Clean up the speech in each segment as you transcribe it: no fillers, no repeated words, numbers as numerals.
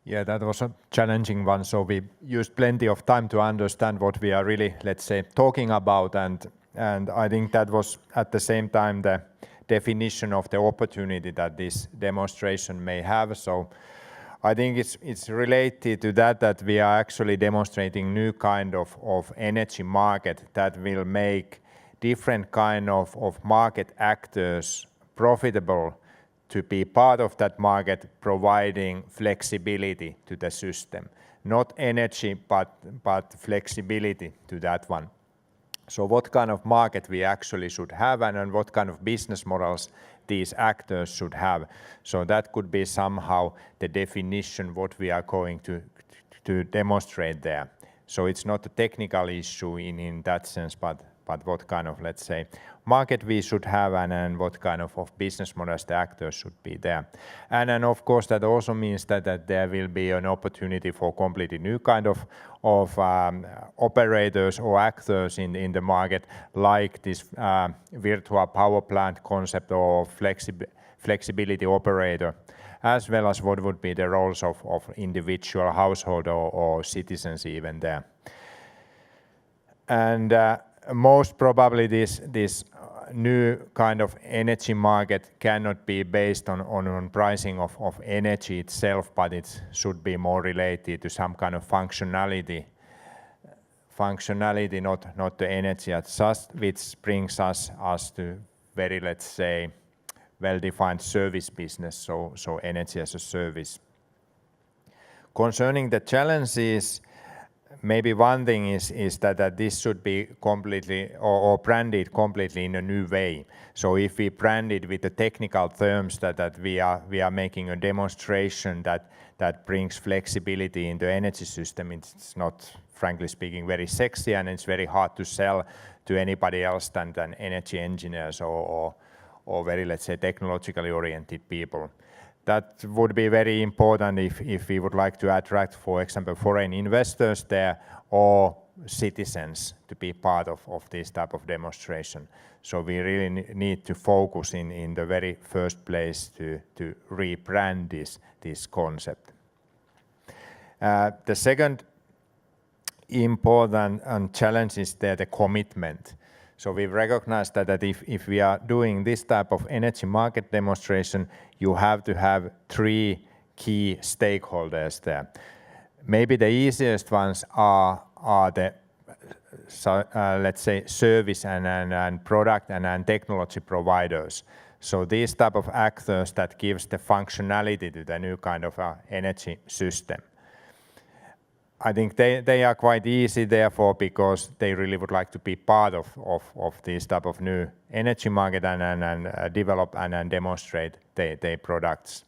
Yeah, that was a challenging one. So we used plenty of time to understand what we are really, let's say, talking about, and I think that was at the same time the definition of the opportunity that this demonstration may have. So I think it's related to that we are actually demonstrating new kind of energy market that will make different kind of market actors profitable to be part of that market, providing flexibility to the system. Not energy, but flexibility to that one. So what kind of market we actually should have, and what kind of business models these actors should have. So that could be somehow the definition what we are going to demonstrate there. So it's not a technical issue in that sense, but what kind of, let's say, market we should have, and what kind of business models the actors should be there. And then of course that also means that there will be an opportunity for completely new kind of operators or actors in the market, like this virtual power plant concept or flexibility operator, as well as what would be the roles of individual household or citizens even there. And most probably this new kind of energy market cannot be based on pricing of energy itself, but it should be more related to some kind of functionality, not the energy as such, which brings us to very, let's say, well-defined service business, so energy as a service. Concerning the challenges, maybe one thing is that this should be completely or branded completely in a new way. So if we brand it with the technical terms that we are making a demonstration that brings flexibility in the energy system, it's not, frankly speaking, very sexy, and it's very hard to sell to anybody else than energy engineers or very, let's say, technologically oriented people. That would be very important if we would like to attract, for example, foreign investors there or citizens to be part of this type of demonstration. So we really need to focus in the very first place to rebrand this concept. The second important challenge is the commitment. So we've recognized that if we are doing this type of energy market demonstration, you have to have 3 key stakeholders there. Maybe the easiest ones are the let's say service and product and technology providers. So these type of actors that gives the functionality to the new kind of energy system. I think they are quite easy, therefore, because they really would like to be part of this type of new energy market and develop and demonstrate their products.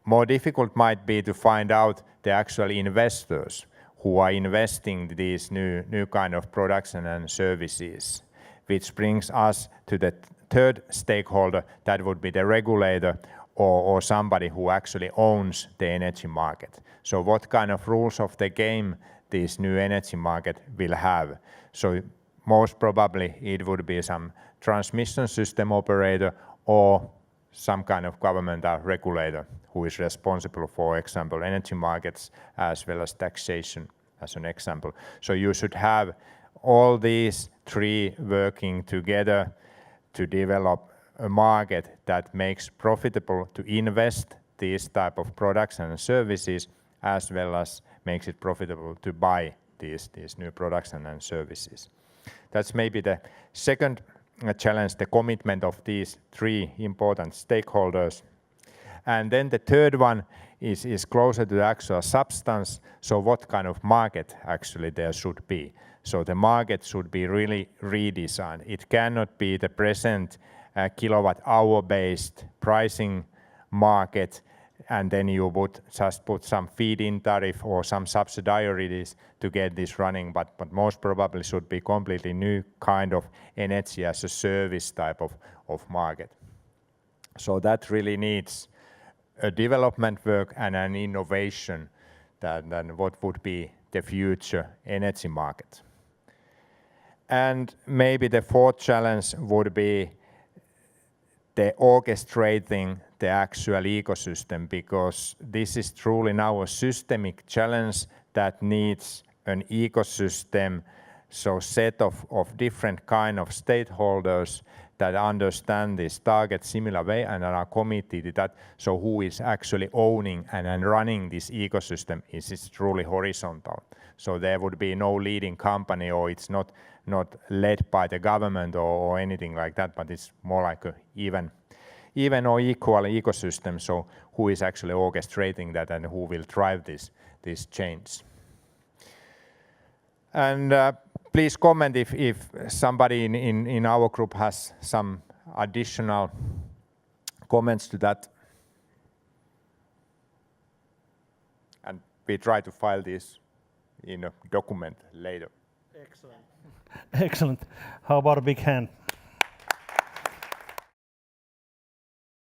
More difficult might be to find out the actual investors who are investing these new kind of products and services, which brings us to the third stakeholder, that would be the regulator or somebody who actually owns the energy market. So what kind of rules of the game this new energy market will have? So most probably it would be some transmission system operator or some kind of governmental regulator who is responsible, for example, energy markets as well as taxation as an example. So you should have all these 3 working together to develop a market that makes profitable to invest these type of products and services, as well as makes it profitable to buy these new products and services. That's maybe the second challenge, the commitment of these 3 important stakeholders. And then the third one is closer to the actual substance. So what kind of market actually there should be? So the market should be really redesigned. It cannot be the present kilowatt-hour based pricing market, and then you would just put some feed-in tariff or some subsidiaries to get this running, but most probably should be completely new kind of energy as a service type of market. So that really needs a development work and an innovation than what would be the future energy market. And maybe the fourth challenge would be the orchestrating the actual ecosystem, because this is truly now a systemic challenge that needs an ecosystem, so set of different kind of stakeholders that understand this target similar way and are committed to that. So who is actually owning and running this ecosystem is truly horizontal. So there would be no leading company, or it's not led by the government or anything like that, but it's more like a even or equal ecosystem. So who is actually orchestrating that and who will drive this change? And please comment if somebody in our group has some additional comments to that. And we try to file this in a document later. Excellent. Excellent. How about a big hand?